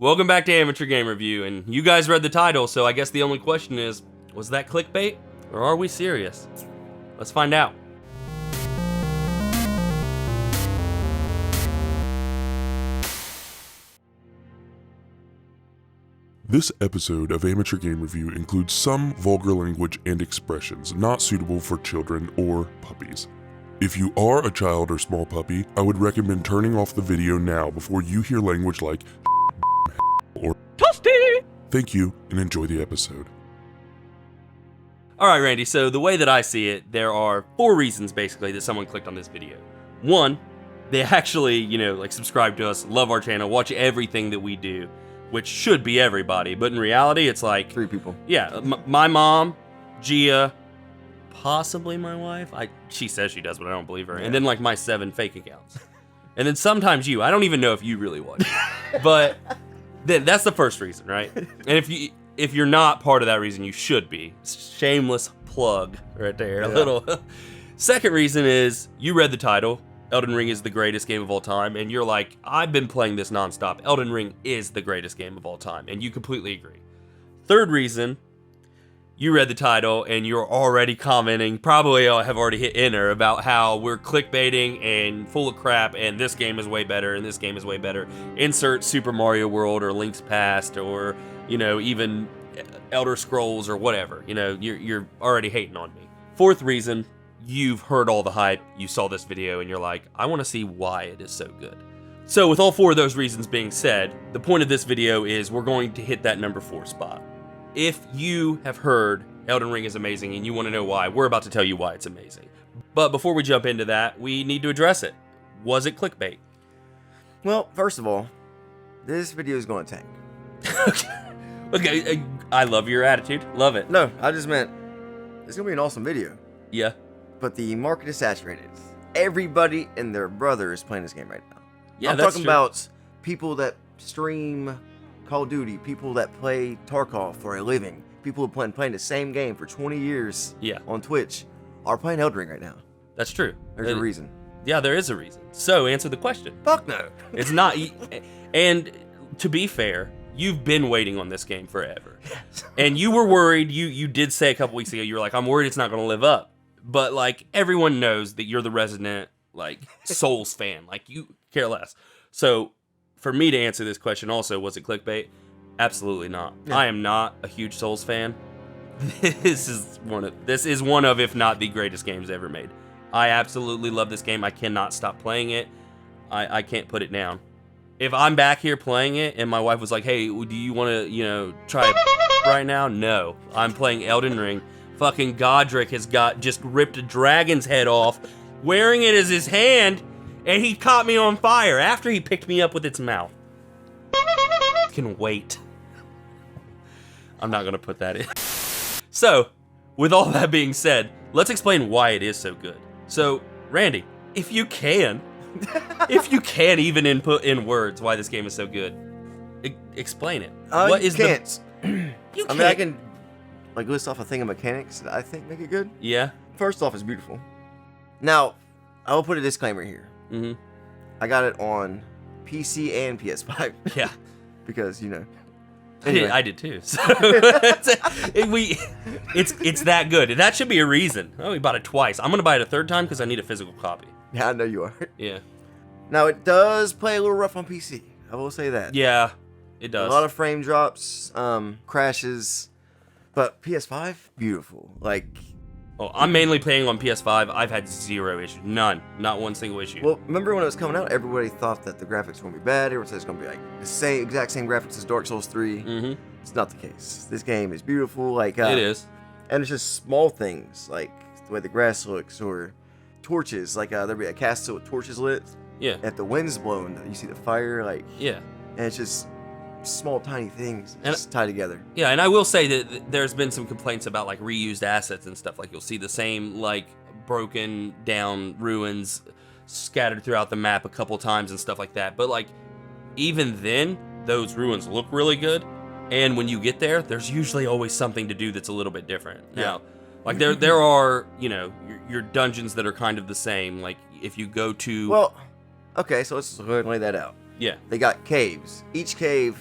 Welcome back to Amateur Game Review, and you guys read the title, so I guess the only question is, was that clickbait, or are we serious? Let's find out. This episode of Amateur Game Review includes some vulgar language and expressions not suitable for children or puppies. If you are a child or small puppy, I would recommend turning off the video now before you hear language like or toasty. Thank you, and enjoy the episode. Alright, Randy, so the way that I see it, there are 4 reasons, basically, that someone clicked on this video. 1, they actually, subscribe to us, love our channel, watch everything that we do, which should be everybody, but in reality, it's like 3 people. Yeah, my mom, Gia, possibly my wife. She says she does, but I don't believe her. Yeah. And then like my 7 fake accounts. And then sometimes you. I don't even know if you really watch it. But then that's the first reason, right? And if you're not part of that reason, you should be. Shameless plug right there. Yeah. A little. Second reason is you read the title. Elden Ring is the greatest game of all time, and you're like, I've been playing this nonstop. Elden Ring is the greatest game of all time, and you completely agree. Third reason, you read the title, and you're already commenting, probably have already hit enter, about how we're clickbaiting and full of crap, and this game is way better, and this game is way better. Insert Super Mario World, or Link's Past, or, even Elder Scrolls, or whatever. You're already hating on me. Fourth reason, you've heard all the hype, you saw this video, and you're like, I want to see why it is so good. So with all 4 of those reasons being said, the point of this video is we're going to hit that number 4 spot. If you have heard Elden Ring is amazing and you want to know why, we're about to tell you why it's amazing. But before we jump into that, we need to address it. Was it clickbait? Well, first of all, this video is going to tank. Okay, I love your attitude. Love it. No, I just meant it's going to be an awesome video. Yeah. But the market is saturated. Everybody and their brother is playing this game right now. Yeah, I'm that's talking true. about people that stream Call of Duty, people that play Tarkov for a living, people who have been playing the same game for 20 years on Twitch are playing Elden Ring right now. That's true. There's a reason. Yeah, there is a reason. So answer the question. Fuck no. It's not. And to be fair, you've been waiting on this game forever. Yes. And you were worried. You did say a couple weeks ago, you were like, I'm worried it's not going to live up. But, everyone knows that you're the resident, Souls fan. You care less. So, for me to answer this question also, was it clickbait? Absolutely not. Yeah. I am not a huge Souls fan. This is one of, if not the greatest games ever made. I absolutely love this game. I cannot stop playing it. I can't put it down. If I'm back here playing it and my wife was like, hey, do you want to, try it right now? No. I'm playing Elden Ring. Fucking Godric has just ripped a dragon's head off, wearing it as his hand, and he caught me on fire after he picked me up with its mouth. Can wait. I'm not gonna put that in. So, with all that being said, let's explain why it is so good. So, Randy, if you can even input in words why this game is so good, explain it. What is can't. You can't. I can list off a thing of mechanics that I think make it good. Yeah. First off, it's beautiful. Now, I will put a disclaimer here. Mm-hmm. I got it on PC and PS5. Yeah. Because, Anyway. I did too. So it's that good. That should be a reason. Oh, we bought it twice. I'm gonna buy it a third time because I need a physical copy. Yeah, I know you are. Yeah. Now, it does play a little rough on PC. I will say that. Yeah, it does. A lot of frame drops, crashes. But PS5, beautiful. I'm mainly playing on PS5. I've had 0 issues. None. Not one single issue. Well, remember when it was coming out, everybody thought that the graphics were going to be bad. Everyone said it's going to be the exact same graphics as Dark Souls 3. Mm-hmm. It's not the case. This game is beautiful. It is. And it's just small things, like the way the grass looks, or torches. There'll be a castle with torches lit. Yeah. If the wind's blowing, you see the fire, Yeah. And it's just small, tiny things just tie together. Yeah, and I will say that there's been some complaints about reused assets and stuff. You'll see the same broken down ruins scattered throughout the map a couple times and stuff like that. But even then, those ruins look really good. And when you get there, there's usually always something to do that's a little bit different. Yeah. Now, there are your dungeons that are kind of the same. If you go to well, okay, so let's go ahead and lay that out. Yeah. They got caves. Each cave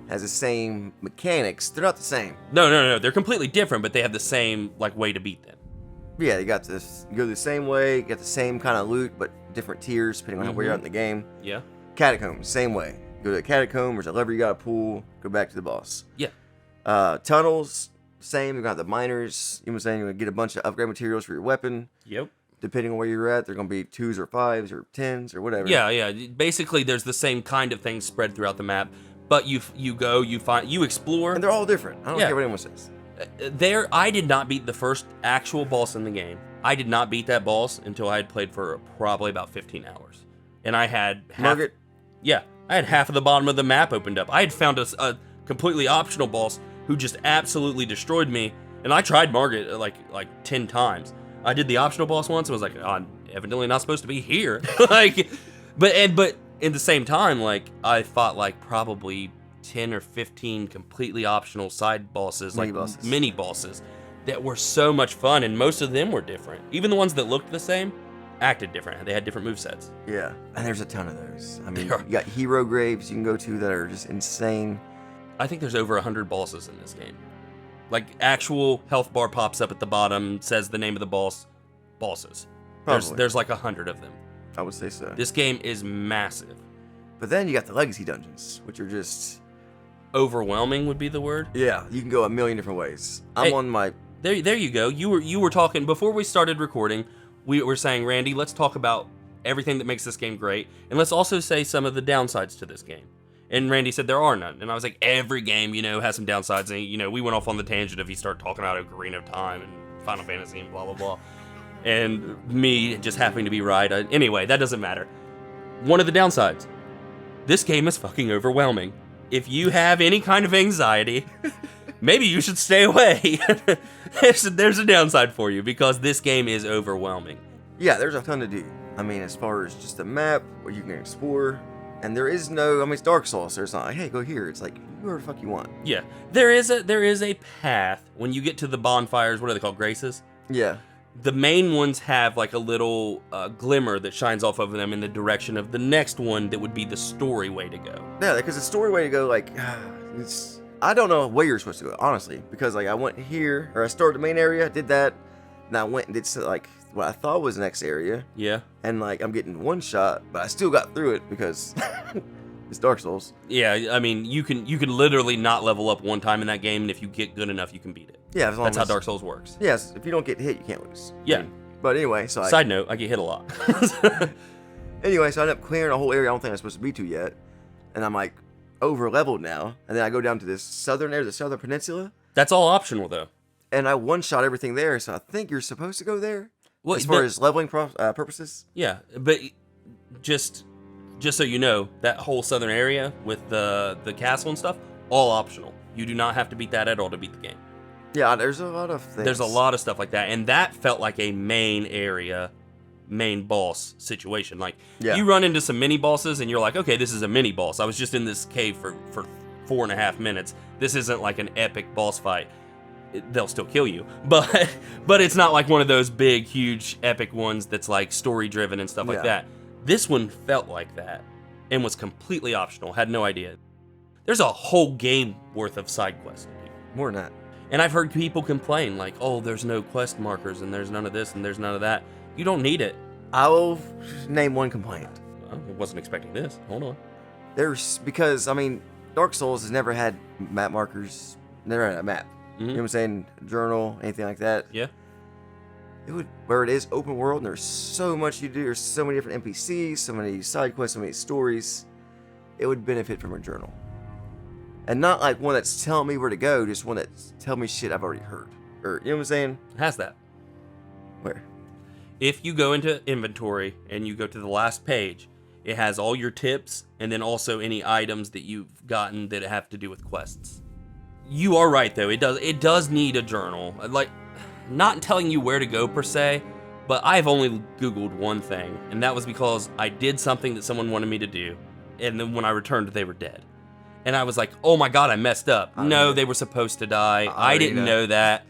has the same mechanics. They're not the same. No. They're completely different, but they have the same like way to beat them. Yeah, you got this. You go the same way, you get the same kind of loot, but different tiers depending on where you're at in the game. Yeah. Catacombs, same way. Go to the catacomb, there's a lever you gotta pull, go back to the boss. Yeah. Tunnels, same. You got the miners. You know what I'm saying? You're gonna get a bunch of upgrade materials for your weapon. Yep. Depending on where you're at, they're gonna be 2s or 5s or 10s or whatever. Yeah. Basically, there's the same kind of things spread throughout the map, but you go, you find, you explore, And they're all different. I don't care what anyone says. I did not beat the first actual boss in the game. I did not beat that boss until I had played for probably about 15 hours. And I had Margaret? Yeah, I had half of the bottom of the map opened up. I had found a completely optional boss who just absolutely destroyed me. And I tried Margaret like 10 times. I did the optional boss once and was like, oh, I'm evidently not supposed to be here. But in the same time, like I fought like probably 10 or 15 completely optional side bosses, mini bosses that were so much fun, and most of them were different. Even the ones that looked the same acted different. They had different movesets. Yeah, and there's a ton of those. I mean, you got hero graves you can go to that are just insane. I think there's over 100 bosses in this game. Like, actual health bar pops up at the bottom, says the name of the bosses. There's like 100 of them. I would say so. This game is massive. But then you got the legacy dungeons, which are just... overwhelming would be the word. Yeah, you can go a million different ways. I'm on my... There you go. You were talking, before we started recording, we were saying, Randy, let's talk about everything that makes this game great, and let's also say some of the downsides to this game. And Randy said there are none. And I was like, every game, has some downsides. And, we went off on the tangent of he started talking about Ocarina of Time and Final Fantasy and blah, blah, blah. And me just happening to be right. Anyway, that doesn't matter. One of the downsides. This game is fucking overwhelming. If you have any kind of anxiety, maybe you should stay away. There's a downside for you because this game is overwhelming. Yeah, there's a ton to do. I mean, as far as just a map where you can explore, and there is no, it's Dark Souls, so it's not like, hey, go here. It's like, wherever the fuck you want. Yeah, there is a path when you get to the bonfires. What are they called? Graces? Yeah. The main ones have like a little glimmer that shines off of them in the direction of the next one that would be the story way to go. Yeah, because the story way to go, I don't know where you're supposed to go, honestly. Because, I went here, or I started the main area, did that, and I went and did, what I thought was the next area. Yeah. And, I'm getting one shot, but I still got through it because it's Dark Souls. Yeah, I mean, you can literally not level up one time in that game, and if you get good enough, you can beat it. Yeah, that's how Dark Souls works. Yes, if you don't get hit, you can't lose. Yeah. But anyway, so Side note, I get hit a lot. Anyway, so I ended up clearing a whole area I don't think I'm supposed to be to yet. And I'm over leveled now. And then I go down to this southern area, the southern peninsula. That's all optional though. And I one-shot everything there, so I think you're supposed to go there. Well, as far as leveling purposes. Yeah, but just so you know, that whole southern area with the castle and stuff, all optional. You do not have to beat that at all to beat the game. Yeah, there's a lot of things. There's a lot of stuff like that, and that felt like a main boss situation. You run into some mini bosses, and you're like, okay, this is a mini boss. I was just in this cave for 4.5 minutes. This isn't like an epic boss fight. They'll still kill you, but it's not like one of those big, huge, epic ones that's like story driven and stuff like that. This one felt like that, and was completely optional. Had no idea. There's a whole game worth of side quests. More than that. And I've heard people complain like, oh, there's no quest markers and there's none of this and there's none of that. You don't need it. I will name one complaint. I wasn't expecting this. Hold on. Because Dark Souls has never had map markers, never had a map. Mm-hmm. You know what I'm saying? Journal, anything like that. Yeah. Where it is open world and there's so much you do, there's so many different NPCs, so many side quests, so many stories, it would benefit from a journal. And not like one that's telling me where to go, just one that's telling me shit I've already heard. Or, you know what I'm saying? It has that. Where? If you go into inventory and you go to the last page, it has all your tips and then also any items that you've gotten that have to do with quests. You are right though, it does need a journal. Not telling you where to go per se, but I've only Googled one thing, and that was because I did something that someone wanted me to do, and then when I returned, they were dead. And I was like, oh my god, I messed up. No, they were supposed to die. I didn't know that.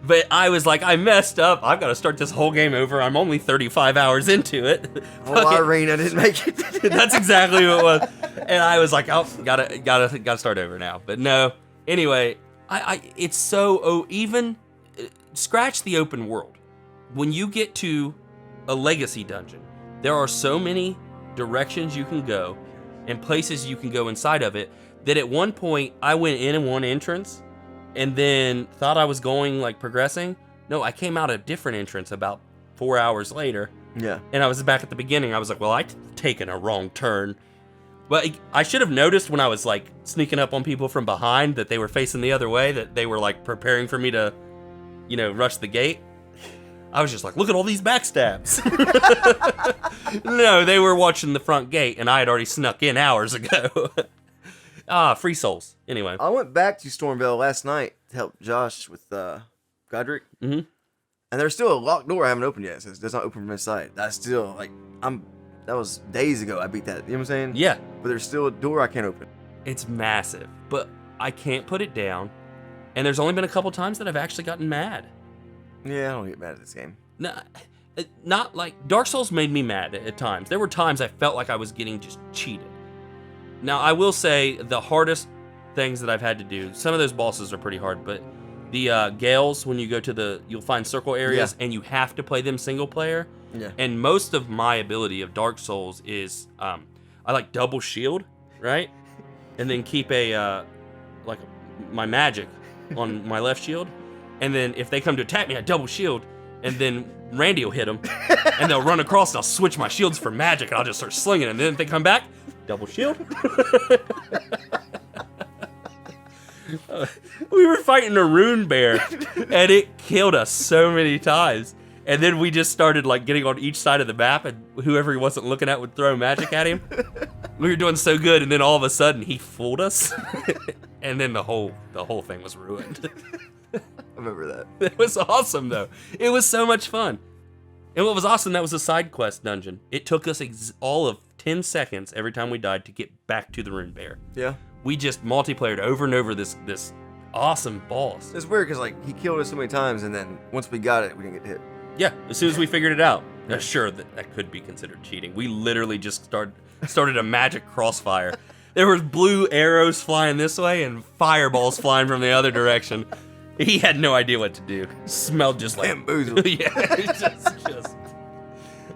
But I was like, I messed up. I've got to start this whole game over. I'm only 35 hours into it. Oh, Irene, I didn't make it. That's exactly what it was. And I was like, oh, gotta start over now. But no. Anyway, it's so even scratch the open world. When you get to a legacy dungeon, there are so many directions you can go and places you can go inside of it that at one point I went in one entrance and then thought I was going like progressing. No, I came out a different entrance about 4 hours later. Yeah. And I was back at the beginning. I was like, well, I've taken a wrong turn. But I should have noticed when I was like sneaking up on people from behind that they were facing the other way, that they were like preparing for me to, rush the gate. I was just like, look at all these backstabs. No, they were watching the front gate and I had already snuck in hours ago. Free souls. Anyway. I went back to Stormvale last night to help Josh with Godric. Mm-hmm. And there's still a locked door I haven't opened yet. It says it does not open from inside. That's still that was days ago I beat that. You know what I'm saying? Yeah. But there's still a door I can't open. It's massive, but I can't put it down. And there's only been a couple times that I've actually gotten mad. Yeah, I don't get mad at this game. No, not like Dark Souls made me mad at times. There were times I felt like I was getting just cheated. Now, I will say the hardest things that I've had to do, some of those bosses are pretty hard, but the Gales, when you go to you'll find circle areas and you have to play them single player. Yeah. And most of my ability of Dark Souls is I like double shield, right? And then keep my magic on my left shield. And then if they come to attack me, I double shield. And then Randy will hit them. And they'll run across and I'll switch my shields for magic. And I'll just start slinging. And then if they come back, double shield. We were fighting a rune bear. And it killed us so many times. And then we just started like getting on each side of the map. And whoever he wasn't looking at would throw magic at him. We were doing so good. And then all of a sudden he fooled us. And then the whole thing was ruined. I remember that. It was awesome, though. It was so much fun. And what was awesome, that was a side quest dungeon. It took us all of 10 seconds every time we died to get back to the Rune Bear. Yeah. We just multiplayed over and over this awesome boss. It's weird because he killed us so many times, and then once we got it, we didn't get hit. Yeah, as soon as we figured it out. Sure, that could be considered cheating. We literally just started a magic crossfire. There was blue arrows flying this way and fireballs flying from the other direction. He had no idea what to do. Smelled just like bamboozled. Yeah, just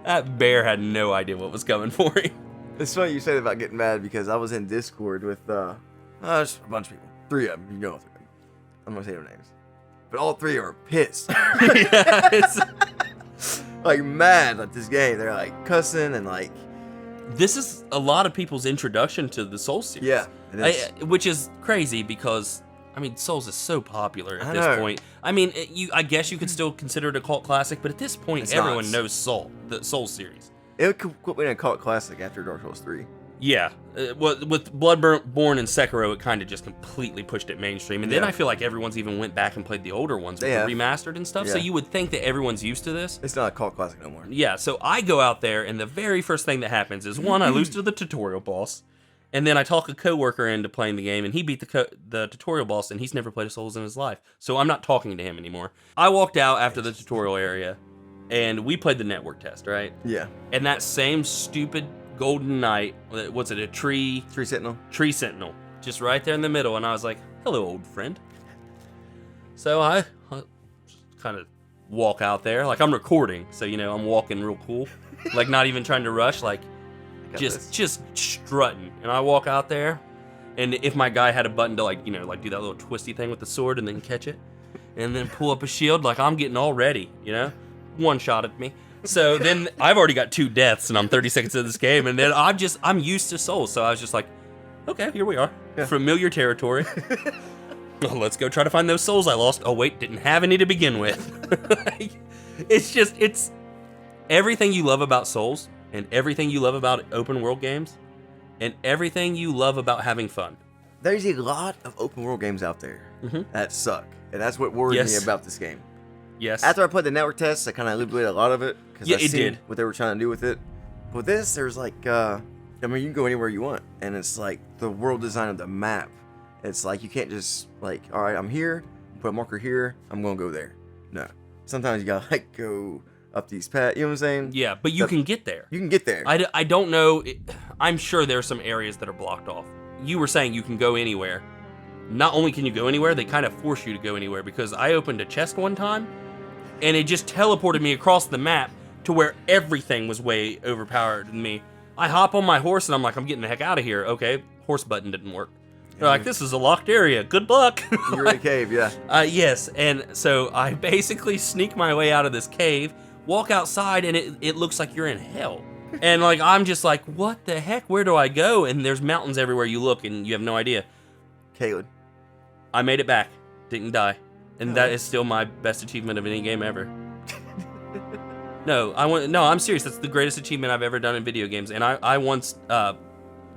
that bear had no idea what was coming for him. It's funny you say that about getting mad because I was in Discord with just a bunch of people. 3 of them, you know all 3 of them. I'm not gonna say their names, but all 3 are pissed. Yeah, it's like mad at this game. They're like cussing and like. This is a lot of people's introduction to the Souls series. Yeah, it is. Which is crazy because. I mean, Souls is so popular at this point. I mean, I guess you could still consider it a cult classic, but at this point, everyone knows the Souls series. It could be a cult classic after Dark Souls 3. Yeah. With Bloodborne and Sekiro, it kind of just completely pushed it mainstream. And then I feel like everyone's even went back and played the older ones with the remastered and stuff. Yeah. So you would think that everyone's used to this. It's not a cult classic no more. Yeah, so I go out there, and the very first thing that happens is, one, I lose to the tutorial boss. And then I talk a coworker into playing the game, and he beat the tutorial boss, and he's never played a Souls in his life. So I'm not talking to him anymore. I walked out after the tutorial area, and we played the network test, right? Yeah. And that same stupid golden knight, what's it, a tree? Tree sentinel. Tree sentinel. Just right there in the middle, and I was like, hello, old friend. So I kind of walk out there, like I'm recording, so, I'm walking real cool. Like not even trying to rush, like, just strutting. And I walk out there, and if my guy had a button to like do that little twisty thing with the sword and then catch it and then pull up a shield, like I'm getting all ready, one shot at me. So then I've already got 2 deaths and I'm 30 seconds into this game, and then I'm used to Souls, so I was just like, okay, here we are. Yeah. Familiar territory. Well, let's go try to find those souls I lost. Oh wait, didn't have any to begin with. It's everything you love about Souls. And everything you love about open world games, and everything you love about having fun. There's a lot of open world games out there that suck, and that's what worried me about this game. Yes. After I played the network test, I kind of alleviated a lot of it because I seen what they were trying to do with it. But with this, there's like, you can go anywhere you want, and it's like the world design of the map. It's like you can't just like, all right, I'm here, put a marker here, I'm gonna go there. No. Sometimes you gotta like go up these paths. You know what I'm saying? Yeah, but you can get there. You can get there. I don't know. I'm sure there are some areas that are blocked off. You were saying you can go anywhere. Not only can you go anywhere, they kind of force you to go anywhere, because I opened a chest one time and it just teleported me across the map to where everything was way overpowered than me. I hop on my horse and I'm like, I'm getting the heck out of here. Okay, horse button didn't work. They're like, this is a locked area. Good luck. You're in a cave, yeah. Yes, and so I basically sneak my way out of this cave, walk outside, and it looks like you're in hell. And like I'm just like, what the heck? Where do I go? And there's mountains everywhere you look, and you have no idea. Caleb. I made it back, didn't die, and that is still my best achievement of any game ever. No, I'm serious. That's the greatest achievement I've ever done in video games. And I once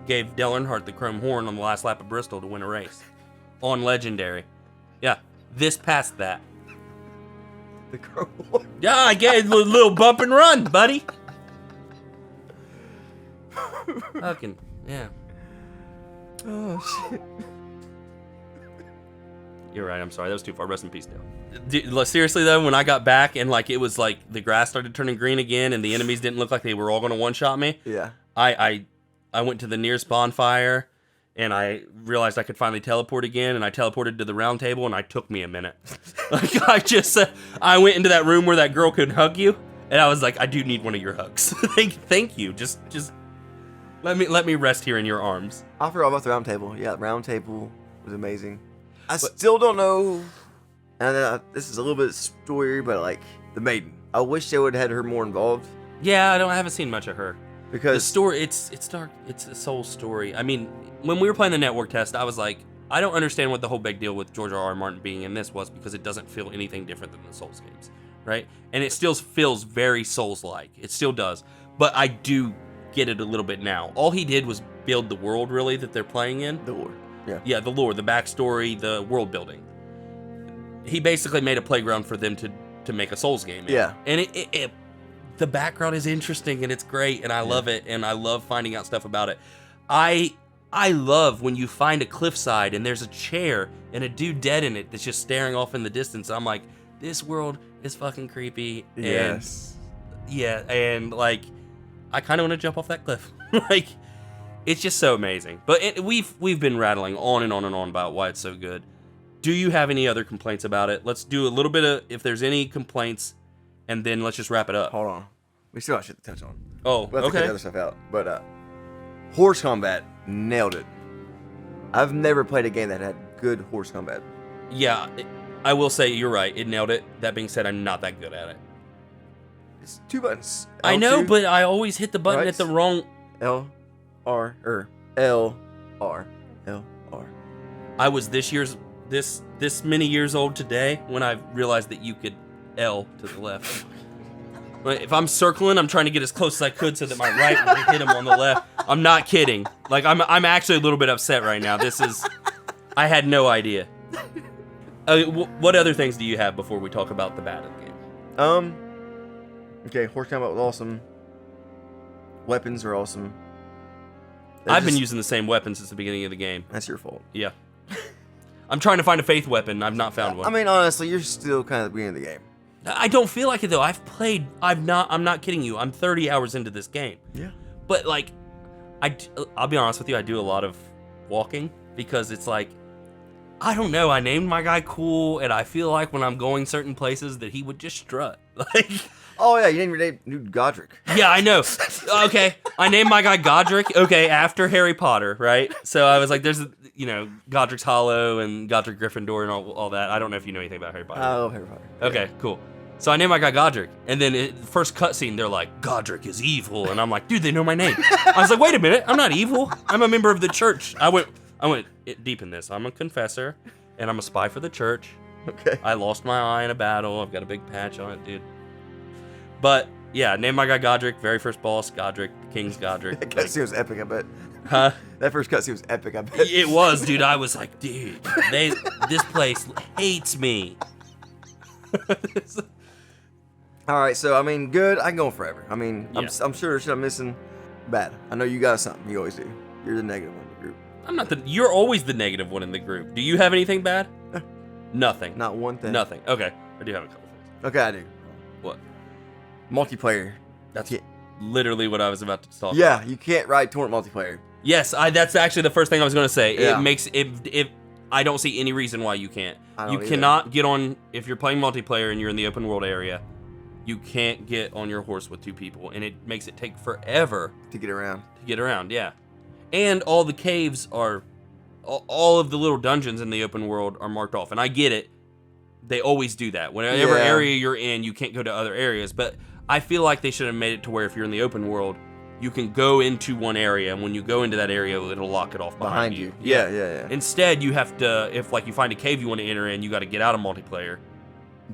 gave Dale Earnhardt the Chrome Horn on the last lap of Bristol to win a race on Legendary. Yeah, this passed that. The Chrome Horn. Yeah, I gave a little bump and run, buddy. Fucking yeah. Oh shit. You're right. I'm sorry. That was too far. Rest in peace, Dale. Seriously though, when I got back and like it was like the grass started turning green again and the enemies didn't look like they were all gonna one-shot me. Yeah. I went to the nearest bonfire and I realized I could finally teleport again, and I teleported to the round table, and it took me a minute. Like I went into that room where that girl could hug you, and I was like, I do need one of your hugs. Thank you. Just let me rest here in your arms. I forgot about the round table. Yeah, the round table was amazing. I still don't know, and this is a little bit story, but like the maiden. I wish they would have had her more involved. Yeah, I haven't seen much of her. Because the story, it's dark. It's a soul story. I mean, when we were playing the network test, I was like, I don't understand what the whole big deal with George R.R. Martin being in this was, because it doesn't feel anything different than the Souls games, right? And it still feels very Souls-like. It still does. But I do get it a little bit now. All he did was build the world, really, that they're playing in. The lore. Yeah. Yeah, the lore, the backstory, the world building. He basically made a playground for them to make a Souls game in. Yeah. And the background is interesting and it's great and I love it, and I love finding out stuff about it. I love when you find a cliffside and there's a chair and a dude dead in it that's just staring off in the distance. I'm like, this world is fucking creepy. Yes. And yeah, and like I kind of want to jump off that cliff. Like, it's just so amazing. But we've been rattling on and on and on about why it's so good. Do you have any other complaints about it? Let's do a little bit of, if there's any complaints, and then let's just wrap it up. Hold on. We still got shit to touch on. Oh, we'll have to cut the other stuff out. But horse combat, nailed it. I've never played a game that had good horse combat. Yeah, I will say you're right. It nailed it. That being said, I'm not that good at it. It's 2 buttons. L2, I know, but I always hit the button right? at the wrong... L, R, L, R, L, R. I was this many years old today when I realized that you could L to the left. If I'm circling, I'm trying to get as close as I could so that my right will hit him on the left. I'm not kidding. Like, I'm actually a little bit upset right now. I had no idea. What other things do you have before we talk about the bad of the game? Okay, horse combat was awesome. Weapons are awesome. I've been using the same weapon since the beginning of the game. That's your fault. Yeah. I'm trying to find a faith weapon. I've not found one. I mean, honestly, you're still kind of at the beginning of the game. I don't feel like it though. I'm not kidding you. I'm 30 hours into this game. Yeah. But like, I'll be honest with you, I do a lot of walking because it's like, I don't know, I named my guy Cool, and I feel like when I'm going certain places that he would just strut. Like, oh yeah, you named your name Newt Godric. yeah, I know. Okay, I named my guy Godric, okay, after Harry Potter, right? So I was like, there's, Godric's Hollow and Godric Gryffindor and all that. I don't know if you know anything about Harry Potter. I love Harry Potter. Okay, cool. So I named my guy Godric, and then first cutscene, they're like, Godric is evil, and I'm like, dude, they know my name. I was like, wait a minute, I'm not evil. I'm a member of the church. I went deep in this. I'm a confessor, and I'm a spy for the church. Okay. I lost my eye in a battle. I've got a big patch on it, dude. But yeah, named my guy Godric. Very first boss, Godric, the King's Godric. That cutscene was epic, I bet. Huh? That first cutscene was epic, I bet. It was, dude. I was like, dude, this place hates me. All right, so I mean, good. I can go on forever. I mean, Yeah. I'm sure there's shit I'm missing. Bad. I know you got something. You always do. You're the negative one in the group. You're always the negative one in the group. Do you have anything bad? Nothing. Not one thing. Nothing. Okay. I do have a couple things. Okay, I do. What? Multiplayer. That's literally what I was about to talk about. Yeah, you can't ride torrent multiplayer. Yes, that's actually the first thing I was going to say. Yeah. It makes it. I don't see any reason why you can't. I You don't cannot get on if you're playing multiplayer and you're in the open world area. You can't get on your horse with 2 people, and it makes it take forever To get around. to get around. Yeah, and all the caves are, all of the little dungeons in the open world are marked off, and I get it. They always do that. Whatever Yeah. area you're in, you can't go to other areas. But I feel like they should have made it to where if you're in the open world, you can go into one area, and when you go into that area, it'll lock it off behind you. Yeah. Instead, you have to, if like you find a cave you want to enter in, you got to get out of multiplayer,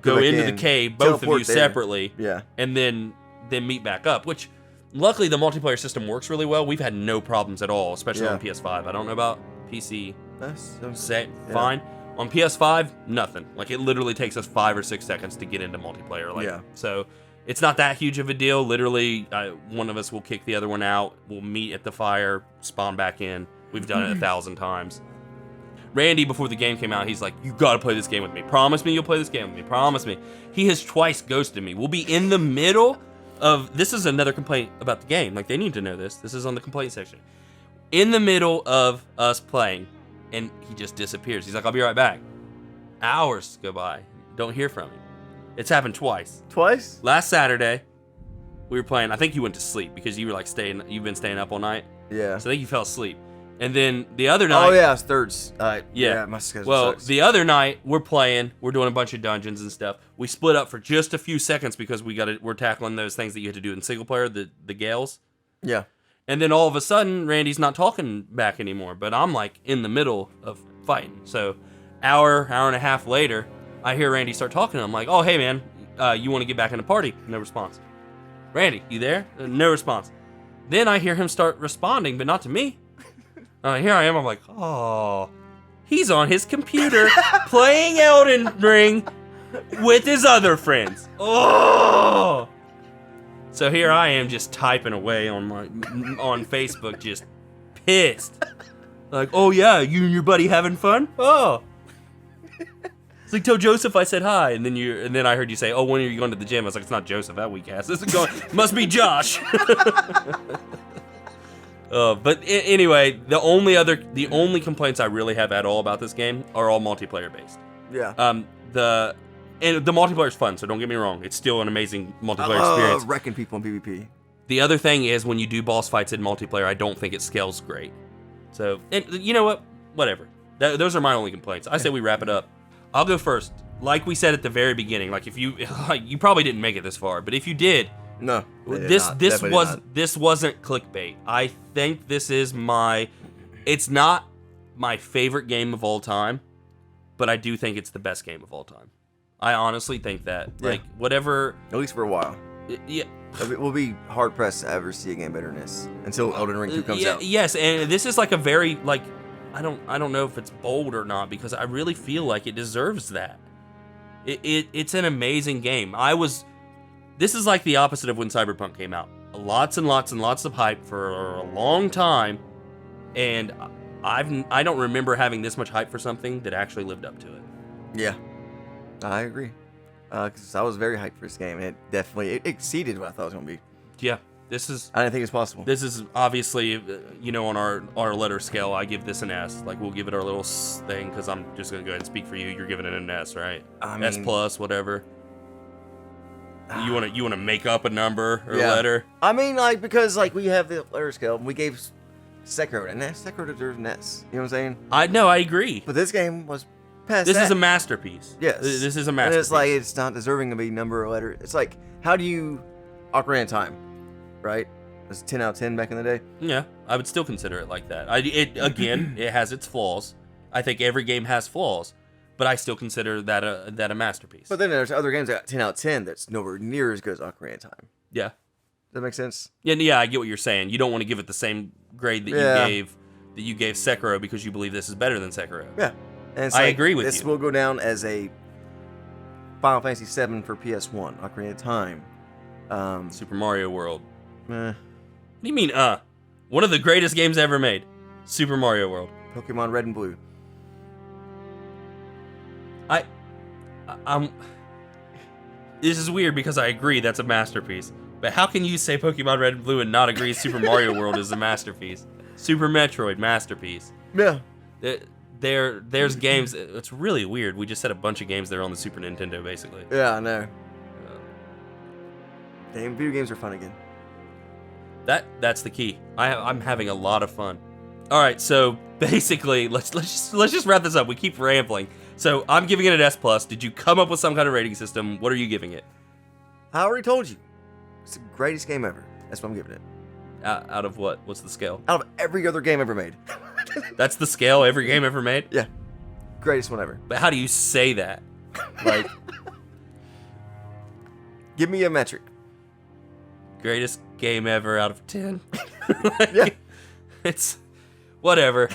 go back into in, the cave, both of you teleport there. separately, Yeah. and then meet back up. Which, luckily, the multiplayer system works really well. We've had no problems at all, especially Yeah. on PS5. I don't know about PC. That's yeah. Fine. On PS5, nothing. Like, it literally takes us 5 or 6 seconds to get into multiplayer. Like, Yeah. So it's not that huge of a deal. Literally, one of us will kick the other one out. We'll meet at the fire, spawn back in. We've done it 1,000 times. Randy, before the game came out, he's like, you gotta play this game with me. Promise me you'll play this game with me. Promise me. He has twice ghosted me. We'll be in the middle of, this is another complaint about the game. Like, they need to know this. This is on the complaint section. In the middle of us playing, and he just disappears. He's like, I'll be right back. Hours go by. Don't hear from him. It's happened twice. Twice? Last Saturday, we were playing. I think you went to sleep because you were like you've been staying up all night. Yeah. So I think you fell asleep. And then the other night. Oh yeah, it's thirds. Yeah. My schedule Well, sucks. the other night we're playing. We're doing a bunch of dungeons and stuff. We split up for just a few seconds because we're tackling those things that you had to do in single player, the gales. Yeah. And then all of a sudden, Randy's not talking back anymore. But I'm like in the middle of fighting. So, hour and a half later, I hear Randy start talking. I'm like, oh hey man, you want to get back in the party? No response. Randy, you there? No response. Then I hear him start responding, but not to me. Here I am. I'm like, oh, he's on his computer playing Elden Ring with his other friends. Oh. So here I am just typing away on Facebook, just pissed. Like, oh yeah, you and your buddy having fun? Oh. It's like, tell Joseph I said hi, and then I heard you say, oh, when are you going to the gym? I was like, it's not Joseph, that weak ass. This is going, must be Josh. But anyway, the only complaints I really have at all about this game are all multiplayer based. Yeah. The multiplayer's fun, so don't get me wrong. It's still an amazing multiplayer experience. Wrecking people in PvP. The other thing is when you do boss fights in multiplayer, I don't think it scales great. So, and you know what? Whatever. Those are my only complaints. I say we wrap it up. I'll go first. Like we said at the very beginning, like if you probably didn't make it this far, but if you did, No. this wasn't clickbait. I think this is it's not my favorite game of all time, but I do think it's the best game of all time. I honestly think that. Yeah. Like whatever. At least for a while. Yeah. We'll be hard pressed to ever see a game better than this until Elden Ring 2 comes out. Yes, and this is like a very like I don't know if it's bold or not because I really feel like it deserves that. It's an amazing game. This is like the opposite of when Cyberpunk came out. Lots and lots and lots of hype for a long time, and I don't remember having this much hype for something that actually lived up to it. Yeah, I agree. Because I was very hyped for this game, and it exceeded what I thought it was gonna be. Yeah, I didn't think it's possible. This is obviously, on our letter scale, I give this an S. Like, we'll give it our little thing, because I'm just going to go ahead and speak for you. You're giving it an S, right? I mean, S plus, whatever. You want to make up a number or Yeah. a letter? I mean, like, because like we have the letter scale, and we gave Sekiro an S. Sekiro deserves an S. You know what I'm saying? I agree. But this game was past This that. is a masterpiece. Yes. This is a And masterpiece. it's like, it's not deserving to be number or letter. It's like, how do you Ocarina of Time, right? It was 10 out of 10 back in the day. Yeah, I would still consider it like that. Again, it has its flaws. I think every game has flaws, but I still consider that a masterpiece. But then there's other games that got 10 out of 10 that's nowhere near as good as Ocarina of Time. Yeah. Does that make sense? Yeah, I get what you're saying. You don't want to give it the same grade that you gave Sekiro because you believe this is better than Sekiro. Yeah. And it's I like, agree with this you. will go down as a Final Fantasy VII for PS1, Ocarina of Time. Super Mario World. Meh. What do you mean, One of the greatest games ever made. Super Mario World. Pokemon Red and Blue. I'm this is weird because I agree that's a masterpiece. But how can you say Pokemon Red and Blue and not agree Super Mario World is a masterpiece? Super Metroid, masterpiece. Yeah. There's games. It's really weird. We just said a bunch of games that are on the Super Nintendo, basically. Yeah, I know. Damn, video games are fun again. That's the key. I'm having a lot of fun. All right, so basically, let's just wrap this up. We keep rambling. So I'm giving it an S+. Did you come up with some kind of rating system? What are you giving it? I already told you. It's the greatest game ever. That's what I'm giving it. Out of what? What's the scale? Out of every other game ever made. That's the scale every game ever made? Yeah. Greatest one ever. But how do you say that? Like, Give me a metric. greatest game ever out of 10? Yeah. It's whatever.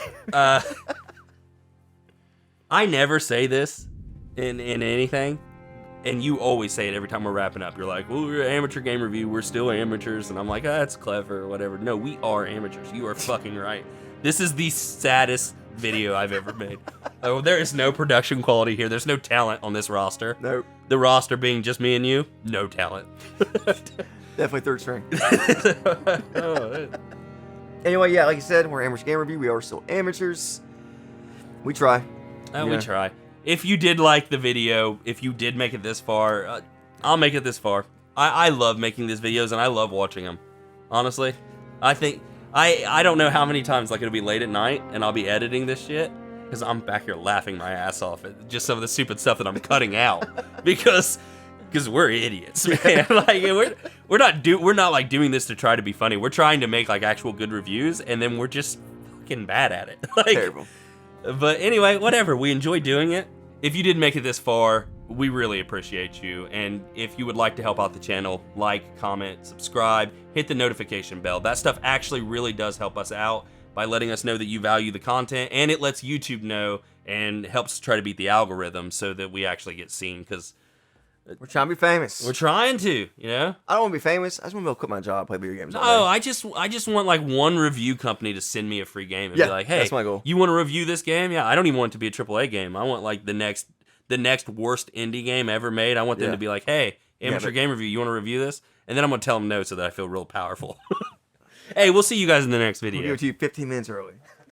I never say this in anything, and you always say it every time we're wrapping up. You're like, well, we're an amateur game review. We're still amateurs. And I'm like, that's clever or whatever. No, we are amateurs. You are fucking right. This is the saddest video I've ever made. Oh, there is no production quality here. There's no talent on this roster. Nope. The roster being just me and you, no talent. Definitely third string. Oh, Anyway, yeah, like you said, we're Amateur Game Review. We are still amateurs. We try. We try. If you did like the video, if you did make it this far, I'll make it this far. I love making these videos, and I love watching them. Honestly, I think... I don't know how many times, like, it'll be late at night, and I'll be editing this shit, because I'm back here laughing my ass off at just some of the stupid stuff that I'm cutting out. Because we're idiots, man. Like, we're not like doing this to try to be funny. We're trying to make like actual good reviews, and then we're just fucking bad at it. Like, Terrible. But anyway, whatever. We enjoy doing it. If you did make it this far, we really appreciate you. And if you would like to help out the channel, like, comment, subscribe, hit the notification bell. That stuff actually really does help us out by letting us know that you value the content, and it lets YouTube know and helps try to beat the algorithm so that we actually get seen, because we're trying to be famous. we're trying to, you know? I don't want to be famous. I just want to be able to quit my job, play video games all Oh, day. I just want like one review company to send me a free game and Yeah, be like, hey, that's my goal. You want to review this game? Yeah, I don't even want it to be a AAA game. I want like the next worst indie game ever made. I want them Yeah. to be like, hey, amateur but- game review, you want to review this? And then I'm gonna tell them no so that I feel real powerful. Hey, we'll see you guys in the next We'll video. give it to you 15 minutes early.